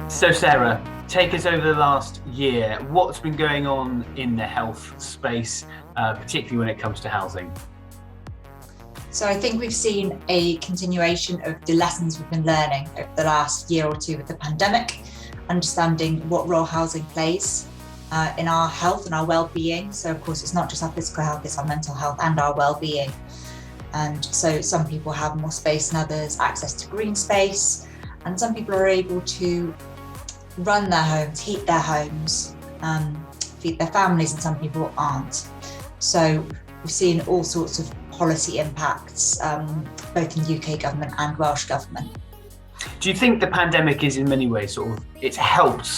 So Sarah, take us over the last year. What's been going on in the health space, particularly when it comes to housing? So I think we've seen a continuation of the lessons we've been learning over the last year or two with the pandemic, understanding what role housing plays in our health and our well-being. So of course, it's not just our physical health, it's our mental health and our well-being. And so some people have more space than others, access to green space, and some people are able to run their homes, heat their homes, feed their families, and some people aren't. So we've seen all sorts of policy impacts, both in UK government and Welsh government. Do you think the pandemic is in many ways it's helped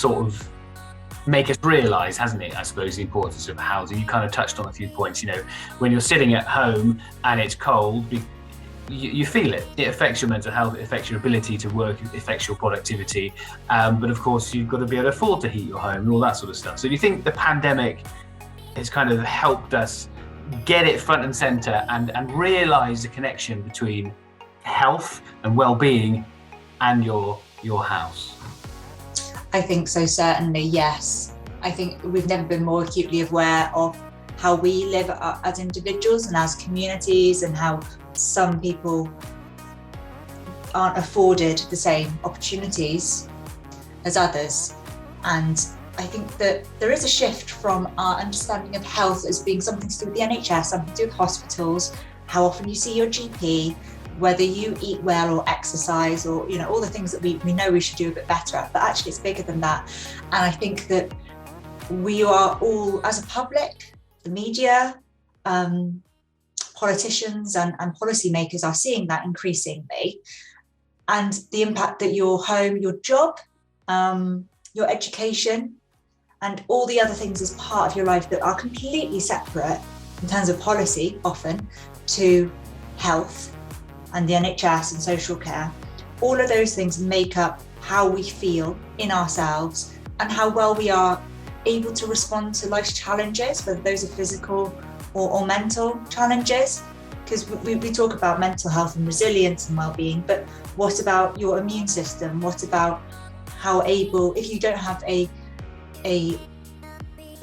make us realise, hasn't it, I suppose, the importance of housing? You kind of touched on a few points, when you're sitting at home and it's cold, you feel it. It affects your mental health, it affects your ability to work, it affects your productivity. But of course, you've got to be able to afford to heat your home and all that sort of stuff. So do you think the pandemic has kind of helped us get it front and centre and realise the connection between health and well-being and your house? I think so, certainly, yes. I think we've never been more acutely aware of how we live as individuals and as communities, and how some people aren't afforded the same opportunities as others. And I think that there is a shift from our understanding of health as being something to do with the NHS, something to do with hospitals, how often you see your GP, whether you eat well or exercise, or all the things that we know we should do a bit better at. But actually it's bigger than that. And I think that we are all, as a public, the media, politicians and policymakers are seeing that increasingly. And the impact that your home, your job, your education, and all the other things as part of your life that are completely separate in terms of policy, often, to health and the NHS and social care. All of those things make up how we feel in ourselves and how well we are able to respond to life's challenges, whether those are physical or mental challenges. Because we talk about mental health and resilience and well-being, but what about your immune system? What about how able, if you don't have a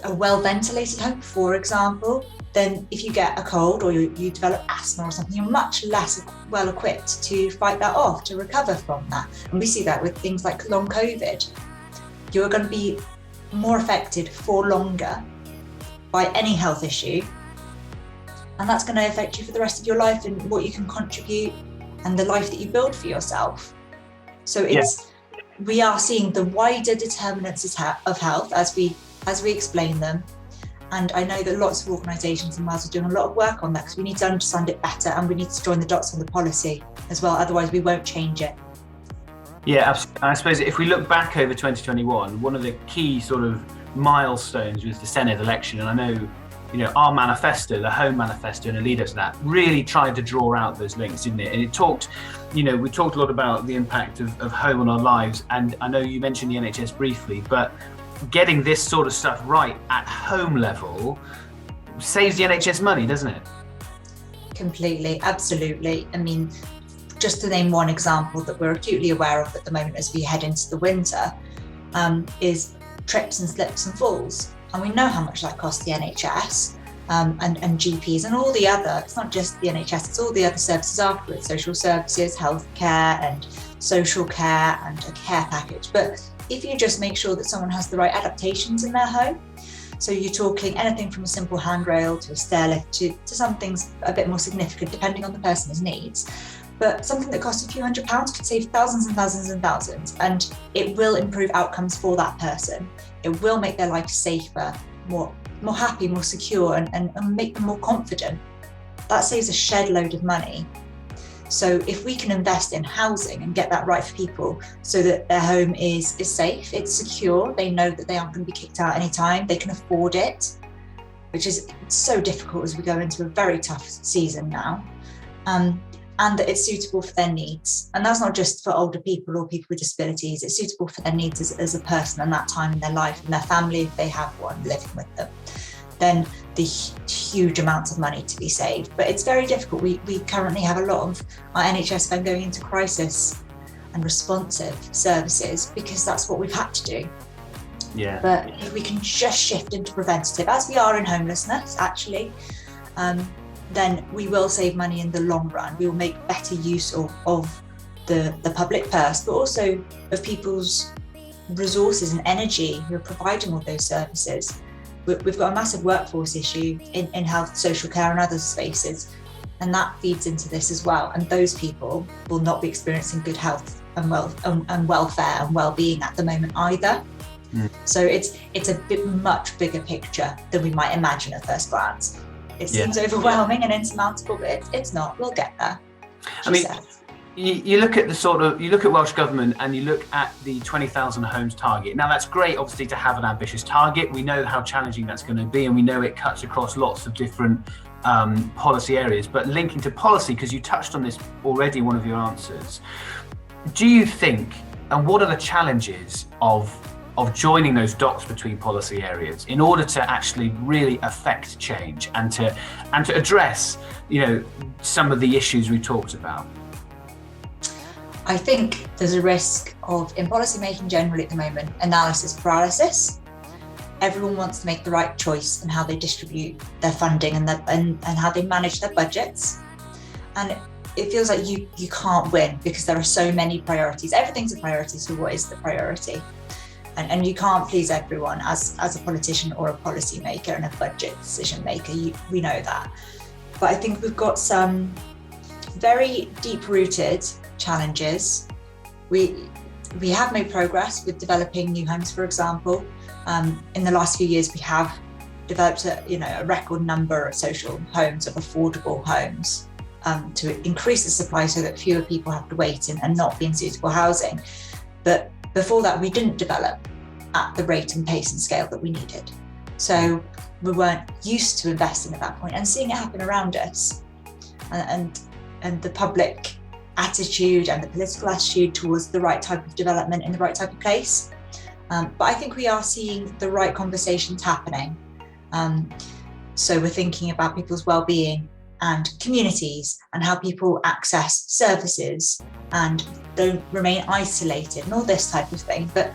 well-ventilated home, for example, then if you get a cold or you develop asthma or something, you're much less well equipped to fight that off, to recover from that. And we see that with things like long COVID. You're going to be more affected for longer by any health issue, and that's going to affect you for the rest of your life and what you can contribute and the life that you build for yourself. So we are seeing the wider determinants of health as we explain them. And I know that lots of organisations in Wales are doing a lot of work on that, because we need to understand it better and we need to join the dots on the policy as well. Otherwise, we won't change it. Yeah, I suppose if we look back over 2021, one of the key sort of milestones was the Senedd election. And I know, our manifesto, the Home Manifesto, and a lead up to that, really tried to draw out those links, didn't it? And it talked, we talked a lot about the impact of home on our lives. And I know you mentioned the NHS briefly, but getting this sort of stuff right at home level saves the NHS money, doesn't it? Completely, absolutely. I mean, just to name one example that we're acutely aware of at the moment as we head into the winter, is trips and slips and falls. And we know how much that costs the NHS and GPs and all the other, it's not just the NHS, it's all the other services afterwards, social services, healthcare and social care and a care package. But if you just make sure that someone has the right adaptations in their home, so you're talking anything from a simple handrail to a stair lift to some things a bit more significant depending on the person's needs. But something that costs a few £100s could save thousands and thousands and thousands, and it will improve outcomes for that person. It will make their life safer, more happy, more secure, and make them more confident. That saves a shed load of money. So if we can invest in housing and get that right for people so that their home is safe, it's secure, they know that they aren't going to be kicked out anytime, they can afford it, which is so difficult as we go into a very tough season now, and that it's suitable for their needs. And that's not just for older people or people with disabilities, it's suitable for their needs as a person and that time in their life and their family if they have one living with them. Then the huge amounts of money to be saved. But it's very difficult. We currently have a lot of our NHS spend going into crisis and responsive services, because that's what we've had to do. Yeah. But if we can just shift into preventative, as we are in homelessness, actually, then we will save money in the long run. We will make better use of the public purse, but also of people's resources and energy who are providing all those services. We've got a massive workforce issue in health, social care and other spaces, and that feeds into this as well. And those people will not be experiencing good health and welfare and well-being at the moment either. So it's a much bigger picture than we might imagine at first glance. It seems overwhelming and insurmountable, but it's not. We'll get there. I mean, you look at you look at Welsh Government and you look at the 20,000 homes target. Now that's great, obviously, to have an ambitious target. We know how challenging that's going to be, and we know it cuts across lots of different policy areas. But linking to policy, because you touched on this already in one of your answers, do you think, and what are the challenges of joining those dots between policy areas in order to actually really affect change and to address, some of the issues we talked about? I think there's a risk of, in policy making generally at the moment, analysis paralysis. Everyone wants to make the right choice in how they distribute their funding and how they manage their budgets. And it feels like you can't win because there are so many priorities. Everything's a priority, so what is the priority? And you can't please everyone as a politician or a policy maker and a budget decision maker. We know that. But I think we've got some very deep-rooted challenges. We have made progress with developing new homes, for example. In the last few years, we have developed a record number of social homes, of affordable homes, to increase the supply so that fewer people have to wait and not be in suitable housing. But before that, we didn't develop at the rate and pace and scale that we needed. So we weren't used to investing at that point and seeing it happen around us. And the public attitude and the political attitude towards the right type of development in the right type of place. But I think we are seeing the right conversations happening. So we're thinking about people's well-being and communities and how people access services and don't remain isolated and all this type of thing. But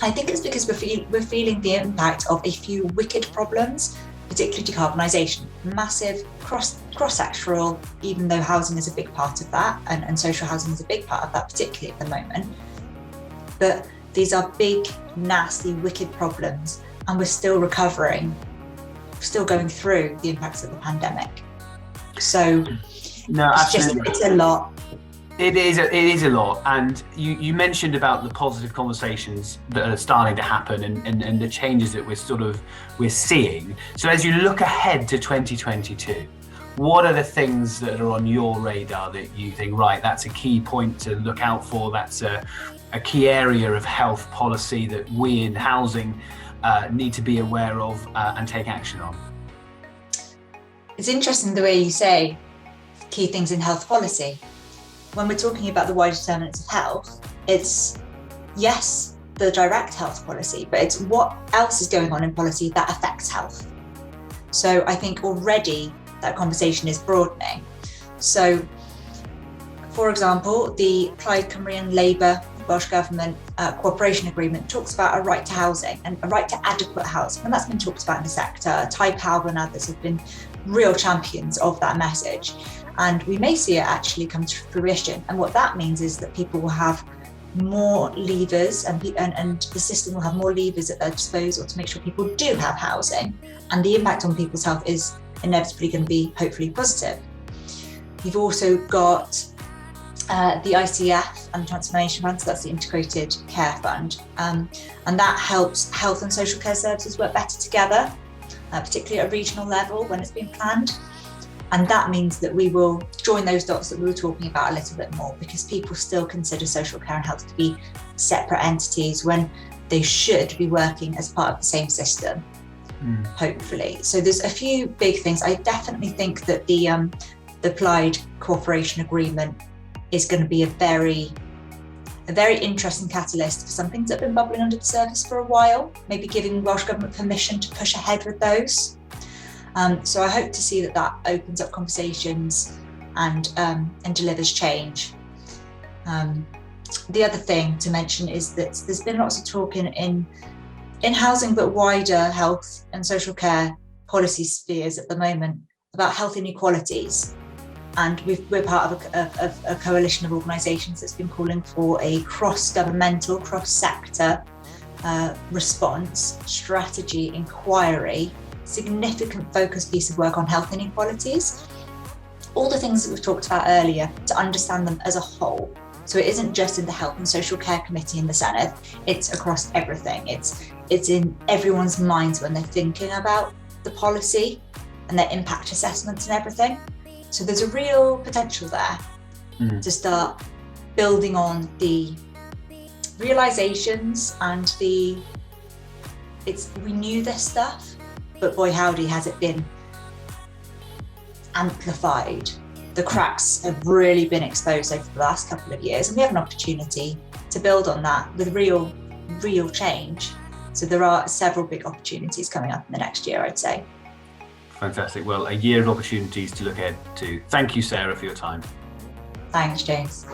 I think it's because we're feeling the impact of a few wicked problems, particularly decarbonisation, massive cross-sectoral, even though housing is a big part of that, and social housing is a big part of that, particularly at the moment. But these are big, nasty, wicked problems, and we're still recovering, still going through the impacts of the pandemic. So no, absolutely. It's a lot. It is a lot, and you mentioned about the positive conversations that are starting to happen and the changes that we're seeing. So as you look ahead to 2022, what are the things that are on your radar that you think, right, that's a key point to look out for, that's a key area of health policy that we in housing need to be aware of and take action on? It's interesting the way you say key things in health policy. When we're talking about the wider determinants of health, it's, yes, the direct health policy, but it's what else is going on in policy that affects health. So I think already that conversation is broadening. So, for example, the Plaid Cymru and Labour Welsh Government cooperation agreement talks about a right to housing and a right to adequate housing, and that's been talked about in the sector. Ty Powell and others have been real champions of that message. And we may see it actually come to fruition. And what that means is that people will have more levers and the system will have more levers at their disposal to make sure people do have housing. And the impact on people's health is inevitably going to be hopefully positive. You've also got the ICF and Transformation Fund, so that's the Integrated Care Fund. And that helps health and social care services work better together, particularly at a regional level when it's being planned. And that means that we will join those dots that we were talking about a little bit more, because people still consider social care and health to be separate entities when they should be working as part of the same system, hopefully. So there's a few big things. I definitely think that the Plaid Cooperation Agreement is going to be a very interesting catalyst for some things that have been bubbling under the surface for a while, maybe giving Welsh Government permission to push ahead with those. So I hope to see that opens up conversations and delivers change. the other thing to mention is that there's been lots of talk in housing, but wider health and social care policy spheres at the moment about health inequalities. And we're part of a coalition of organisations that's been calling for a cross-governmental, cross-sector response, strategy, inquiry, significant focused piece of work on health inequalities. All the things that we've talked about earlier, to understand them as a whole. So it isn't just in the Health and Social Care Committee in the Senedd, it's across everything. It's in everyone's minds when they're thinking about the policy and their impact assessments and everything. So there's a real potential there to start building on the realizations and we knew this stuff, but boy howdy has it been amplified. The cracks have really been exposed over the last couple of years, and we have an opportunity to build on that with real change. So there are several big opportunities coming up in the next year, I'd say. Fantastic. Well, a year of opportunities to look ahead to. Thank you, Sarah, for your time. Thanks, James.